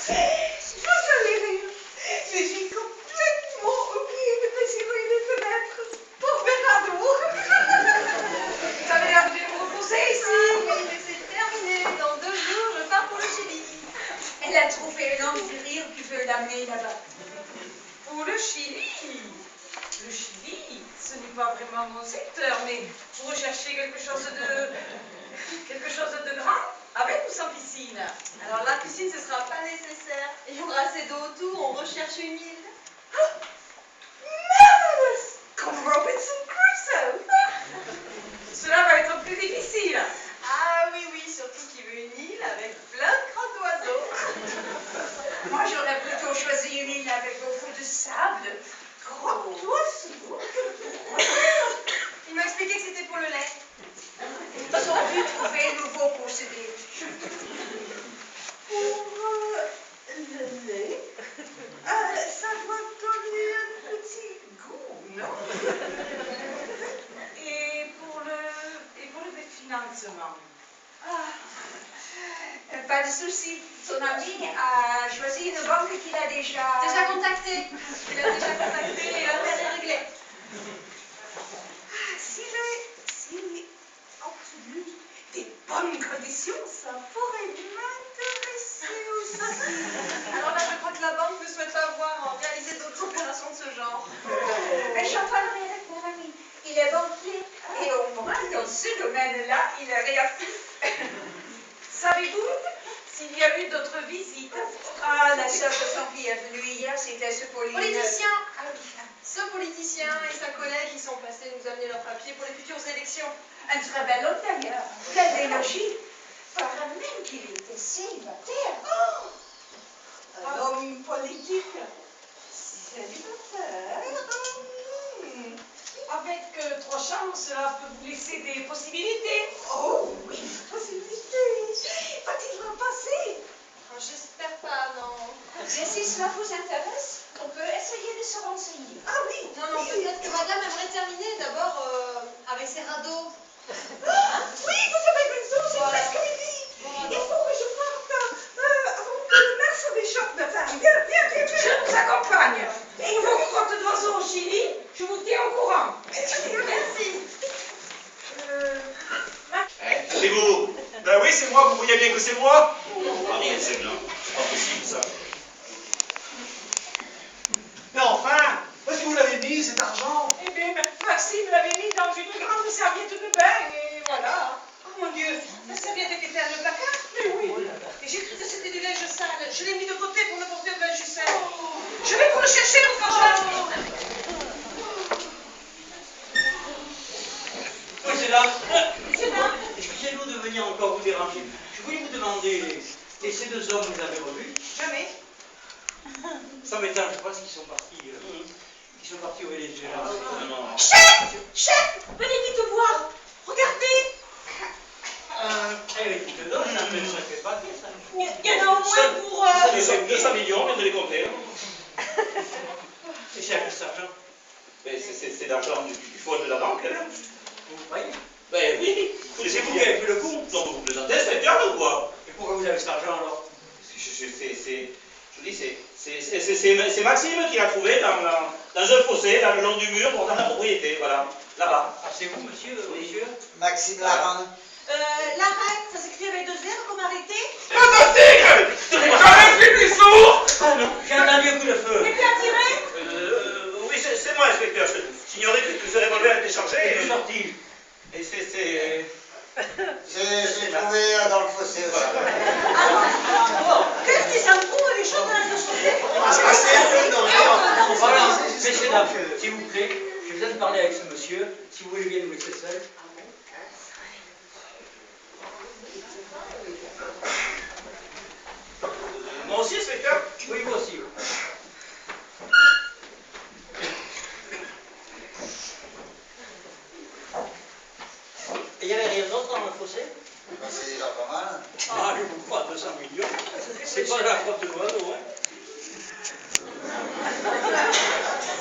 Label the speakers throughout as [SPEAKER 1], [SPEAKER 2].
[SPEAKER 1] Vous allez rire, mais j'ai complètement oublié de me serrer les fenêtres pour Ferrado.
[SPEAKER 2] Vous avez l'air de vous reposer ici.
[SPEAKER 3] Oui, mais c'est terminé. Dans 2 jours, je pars pour le Chili.
[SPEAKER 2] Elle a trouvé un homme du rire qui veut l'amener là-bas.
[SPEAKER 1] Pour le Chili. Le Chili, ce n'est pas vraiment mon secteur, mais vous recherchez quelque chose de grand, avec ou sans piscine?
[SPEAKER 3] Alors la piscine, ce sera pas nécessaire. Il y aura assez d'eau autour, on recherche une île.
[SPEAKER 1] Marvelous! Comme Robinson Crusoe. Cela va être plus difficile.
[SPEAKER 3] Ah oui, oui, surtout qu'il veut une île avec plein de crottes d'oiseaux.
[SPEAKER 2] Moi, j'aurais plutôt choisi une île avec beaucoup de sable.
[SPEAKER 1] Crotte d'oiseau.
[SPEAKER 3] Il m'a expliqué que c'était pour le lait.
[SPEAKER 2] Ils ont dû trouver un nouveau procédé.
[SPEAKER 1] Pour le lait, ça doit donner un petit goût, non? Et pour le financement?
[SPEAKER 2] Pas de souci. Son ami a choisi une banque qu'il a déjà...
[SPEAKER 3] Déjà contacté. Il a déjà contacté et l'affaire est réglée.
[SPEAKER 1] S'il est obtenu des bonnes conditions, ça pourrait m'intéresser aussi.
[SPEAKER 3] Alors là, je crois que la banque ne souhaite pas voir réaliser d'autres opérations de ce genre.
[SPEAKER 2] Mais j'en parlerai avec mon ami. Il est banquier. Et au moins, dans ce domaine-là, il est réactif.
[SPEAKER 1] Savez-vous s'il y a eu d'autres visites?
[SPEAKER 2] Ah, la sœur de son fils est venue hier, c'était ce
[SPEAKER 3] Politicien.
[SPEAKER 2] Ah oui.
[SPEAKER 3] Ce politicien et sa collègue, ils sont passés nous amener leurs papiers pour les futures élections.
[SPEAKER 2] Un très bel homme d'ailleurs. Quelle énergie. Paraît même qu'il était célibataire.
[SPEAKER 1] Un homme politique célibataire. Avec 3 chambres, cela peut vous laisser des possibilités. Oh oui, possibilités. Va-t-il repasser?
[SPEAKER 3] J'espère pas, non.
[SPEAKER 2] Mais si cela vous intéresse, on peut essayer de se renseigner.
[SPEAKER 1] Ah oui.
[SPEAKER 3] Non, peut-être que madame aimerait terminer d'abord avec ses radeaux.
[SPEAKER 1] Oui, vous avez raison, c'est
[SPEAKER 3] Voilà.
[SPEAKER 1] presque midi.
[SPEAKER 3] Bon,
[SPEAKER 1] Il faut que je parte avant que le maire se réchauffe de faim. Viens. Je vous accompagne. Et vos crottes d'oiseaux au Chili, je vous tiens au courant.
[SPEAKER 3] Merci.
[SPEAKER 4] C'est vous? Ben oui, c'est moi, vous voyez bien que c'est moi? Ah mais c'est bien, c'est pas possible ça.
[SPEAKER 5] Mais enfin, où est-ce que vous l'avez mis cet argent?
[SPEAKER 1] Eh bien, Maxime l'avait mis dans une grande serviette de bain et voilà.
[SPEAKER 3] Oh mon Dieu, la serviette était dans le placard.
[SPEAKER 1] Mais oui.
[SPEAKER 3] Et j'ai cru que c'était du linge sale. Je l'ai mis de côté pour ne porter au linge sale.
[SPEAKER 1] Je vais vous le chercher, mon frangin.
[SPEAKER 6] Monsieur là, excusez-nous de venir encore vous déranger. Je voulais vous demander, et ces 2 hommes, vous les avez revus?
[SPEAKER 3] Jamais.
[SPEAKER 6] Ça m'étonne, je pense qu'ils sont partis au Venezuela.
[SPEAKER 1] Chef, venez vite voir. Regardez.
[SPEAKER 6] Eh, écoute, donc, ça fait un sacré paquet, ça.
[SPEAKER 1] Il y en a au moins pour...
[SPEAKER 4] 200 millions, on vient de les compter.
[SPEAKER 6] Et c'est à quoi cet argent?
[SPEAKER 4] Mais c'est l'argent du fonds de la banque, là.
[SPEAKER 6] Vous croyez?
[SPEAKER 4] Ben oui,
[SPEAKER 6] C'est vous qui avez pris le coup?
[SPEAKER 4] Non, vous plaisantez, inspecteur, ou quoi?
[SPEAKER 6] Et pourquoi vous avez cet argent alors?
[SPEAKER 4] Je vous dis, c'est Maxime qui l'a trouvé dans un fossé, dans le long du mur, dans la propriété, voilà, là-bas.
[SPEAKER 6] Ah, c'est vous, monsieur?
[SPEAKER 5] Maxime Laranne.
[SPEAKER 3] L'arrête, ça s'écrit avec 2 R comme arrêté.
[SPEAKER 4] Fantastique! J'arrête les plus sourds!
[SPEAKER 6] Ah non, j'ai entendu un coup de feu.
[SPEAKER 3] Et puis à tirer.
[SPEAKER 4] Oui, c'est moi, inspecteur. J'ignorais que ce revolver était chargé.
[SPEAKER 6] Il est sorti.
[SPEAKER 4] Et c'est...
[SPEAKER 5] J'ai trouvé dans le fossé aussi.
[SPEAKER 3] Qu'est-ce qui s'en fout, les choses dans la société?
[SPEAKER 6] Voilà, messieurs, dames, s'il vous plaît, je viens de parler avec ce monsieur. Si vous voulez bien nous laisser seul.
[SPEAKER 4] Moi aussi, inspecteur?
[SPEAKER 6] Oui, vous aussi. Et il n'y avait rien d'autre dans le fossé?
[SPEAKER 5] C'est déjà pas mal.
[SPEAKER 6] Ah, je vous crois, 200 millions. C'est pas la crotte d'oiseau, hein.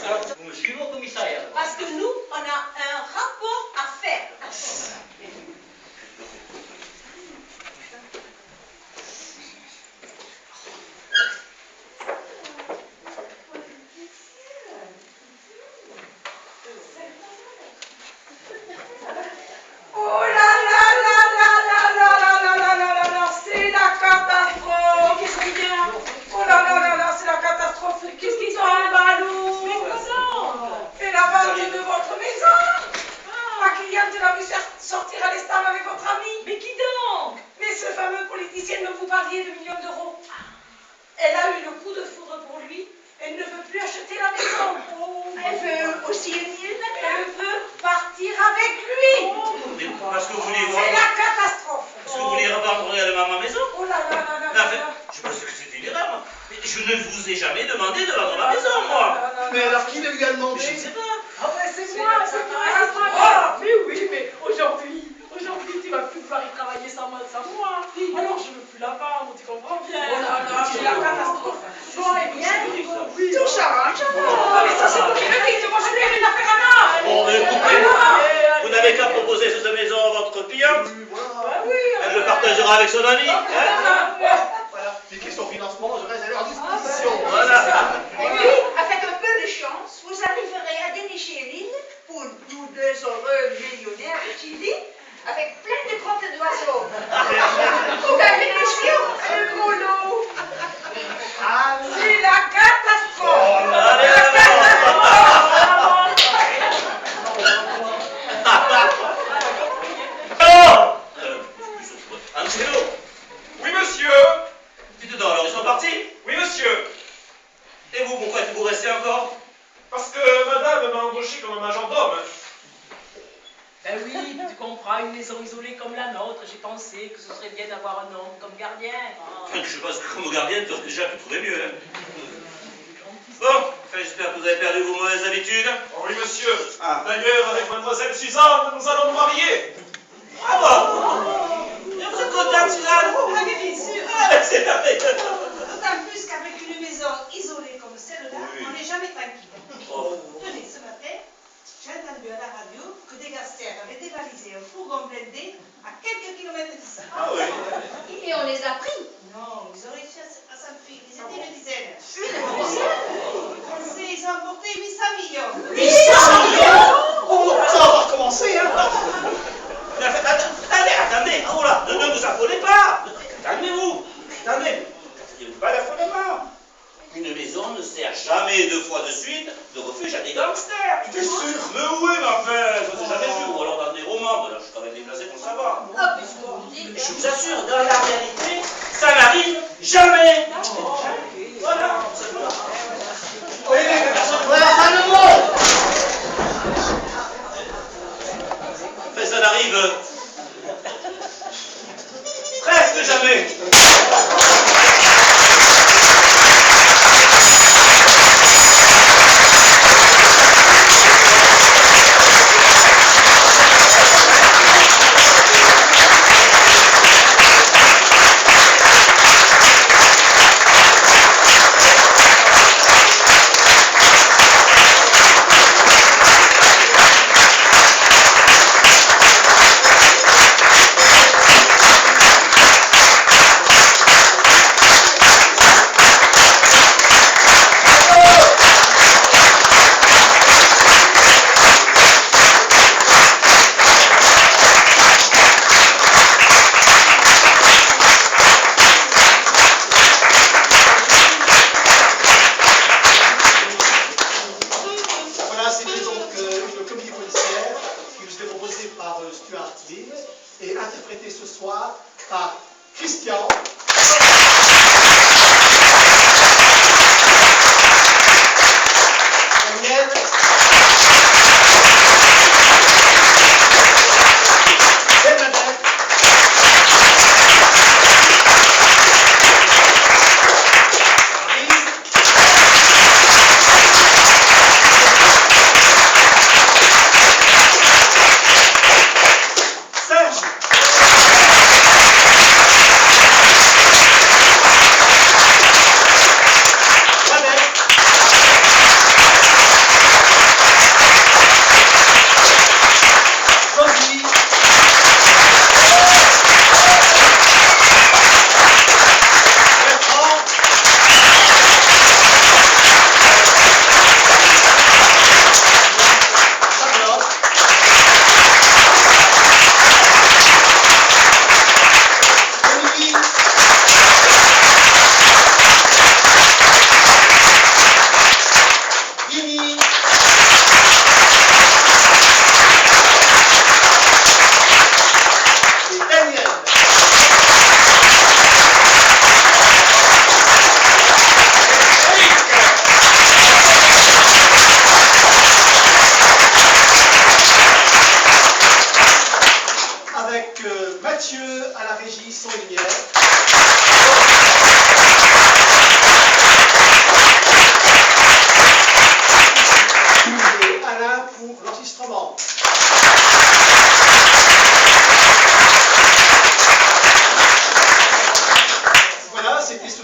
[SPEAKER 6] Alors, vous me suivez au commissariat?
[SPEAKER 3] Parce que nous, on a un rapport à faire.
[SPEAKER 1] millions d'euros. Elle a eu le coup de foudre pour lui. Elle ne veut plus acheter la maison.
[SPEAKER 2] Elle veut aussi une île
[SPEAKER 1] Elle veut partir avec lui.
[SPEAKER 4] Mais parce que vous voulez
[SPEAKER 1] C'est la catastrophe.
[SPEAKER 4] Parce que vous voulez revendre réellement ma maison?
[SPEAKER 1] Oh là là là là
[SPEAKER 4] Mais en fait,
[SPEAKER 1] là.
[SPEAKER 4] je pense que c'est une erreur. Mais je ne vous ai jamais demandé de vendre ma maison, moi.
[SPEAKER 5] Mais alors qui lui a
[SPEAKER 4] Mais
[SPEAKER 5] demandé?
[SPEAKER 4] je ne sais pas.
[SPEAKER 1] Ah ouais, c'est moi, c'est moi.
[SPEAKER 3] Ah, mais oui, mais aujourd'hui, tu vas plus pouvoir y travailler sans moi. Alors je veux plus la vendre, tu comprends bien.
[SPEAKER 1] Oh là là, c'est la catastrophe.
[SPEAKER 3] Bon, eh bien, oui,
[SPEAKER 2] Tout change.
[SPEAKER 1] Oh, mais ça, c'est vous qui le dites. Moi, je n'ai rien à faire à là.
[SPEAKER 4] Bon, mais écoutez, vous n'avez qu'à proposer cette maison à votre cliente.
[SPEAKER 3] Ah oui,
[SPEAKER 4] Elle le partagera avec son ami. Hein?
[SPEAKER 5] Voilà. Puis question financement, je reste à leur disposition.
[SPEAKER 4] Voilà.
[SPEAKER 2] Et puis, avec un peu de chance, vous arriverez à dénicher une île pour nous deux heureux millionnaires de Chili, avec plein de crottes d'oiseaux. Pour gagner des sions, un gros lot.
[SPEAKER 1] C'est la catastrophe.
[SPEAKER 4] Allez,
[SPEAKER 1] La catastrophe.
[SPEAKER 4] Oh Angelo,
[SPEAKER 7] Oui, monsieur.
[SPEAKER 4] tu te dors alors, ils sont partis?
[SPEAKER 7] Oui, monsieur.
[SPEAKER 4] Et vous, pourquoi vous restez encore?
[SPEAKER 7] Parce que madame m'a embauché comme un majordome.
[SPEAKER 3] Ben oui, tu comprends, une maison isolée comme la nôtre, j'ai pensé que ce serait bien d'avoir un homme comme gardien. Ah.
[SPEAKER 4] Je pense que comme gardienne, tu aurais déjà pu trouver mieux. Hein. Bon, enfin, j'espère que vous avez perdu vos mauvaises habitudes.
[SPEAKER 7] Oh, oui, monsieur.
[SPEAKER 4] Ah.
[SPEAKER 7] D'ailleurs, avec mademoiselle Suzanne, nous allons nous marier.
[SPEAKER 4] Bravo! Vous êtes contente, Suzanne?
[SPEAKER 8] Ah mais bien sûr.
[SPEAKER 4] Ah, ben, c'est merveilleux.
[SPEAKER 8] D'autant plus qu'avec une maison isolée comme celle-là,
[SPEAKER 4] Oui.
[SPEAKER 8] on n'est jamais tranquille.
[SPEAKER 4] Oh.
[SPEAKER 8] Tenez, ce matin, j'ai entendu à la radio que des gangsters avaient dévalisé un fourgon blindé à quelques kilomètres d'ici.
[SPEAKER 4] Ah oui.
[SPEAKER 2] Et on les a pris.
[SPEAKER 8] Non, ils ont réussi à s'enfuir. Ils étaient une dizaine. Ils ont emporté 800 millions.
[SPEAKER 5] 800 millions? Oh, ça va recommencer, hein?
[SPEAKER 4] Mais attendez, oh là, ne vous affolez pas. Calmez-vous, attendez. Ne pas d'affolement. Une maison ne sert jamais deux fois de suite de refuge à des gangsters.
[SPEAKER 7] T'es sûr?
[SPEAKER 4] Mais oui, mais enfin, je ne sais jamais vu, ou alors dans des romans, je suis quand même déplacé pour le savoir.
[SPEAKER 2] Ah, puisque vous dites.
[SPEAKER 4] Mais je vous assure, dans la réalité, ça n'arrive jamais. Voilà, c'est tout.
[SPEAKER 5] Oui, voilà, ça le mot!
[SPEAKER 4] Mais ça n'arrive presque jamais.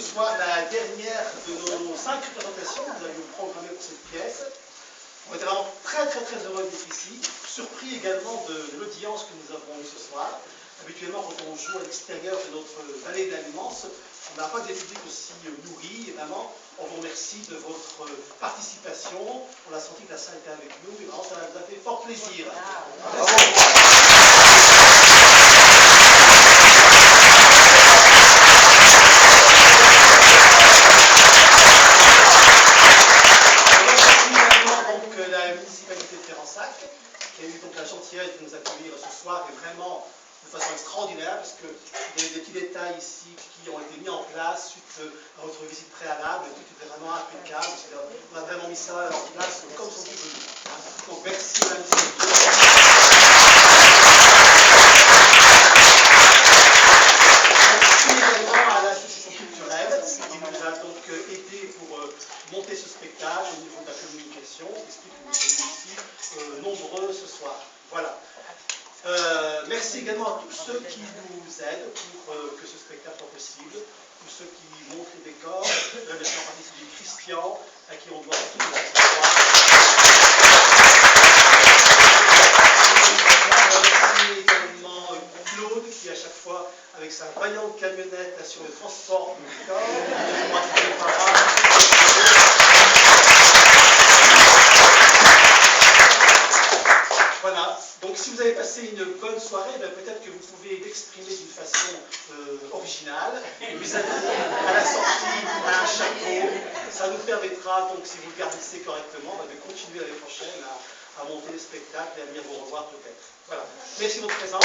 [SPEAKER 5] soir la dernière de nos 5 représentations que nous avions programmées pour cette pièce. On était vraiment très heureux d'être ici, surpris également de l'audience que nous avons eue ce soir. Habituellement, quand on joue à l'extérieur de notre vallée de l'Alliance, on n'a pas des publics aussi nourris. Et vraiment, on vous remercie de votre participation. On a senti que la salle était avec nous, et vraiment, ça nous a fait fort plaisir. La municipalité de Férensac, qui a eu donc la gentillesse de nous accueillir ce soir, et vraiment de façon extraordinaire, parce qu'il y a eu des petits détails ici qui ont été mis en place suite à votre visite préalable, et tout était vraiment impeccable. On a vraiment mis ça en place comme son but. Donc merci à la municipalité. Merci également à l'association culturelle qui nous a donc aidé pour monter ce spectacle au niveau de la communication, explique que nous sommes ici nombreux ce soir. Voilà. Merci également à tous ceux qui nous aident pour que ce spectacle soit possible, tous ceux qui montrent les décors, merci en particulier Christian, à qui on doit tous les accessoires. Merci également Claude, qui à chaque fois, avec sa vaillante camionnette, assure le transport du décor. Voilà, donc si vous avez passé une bonne soirée, peut-être que vous pouvez l'exprimer d'une façon originale. Vous avez à la sortie un chapeau, ça nous permettra, donc si vous le garnissez correctement, de continuer l'année prochaine à monter le spectacle et à venir vous revoir peut-être. Voilà, merci de votre présence.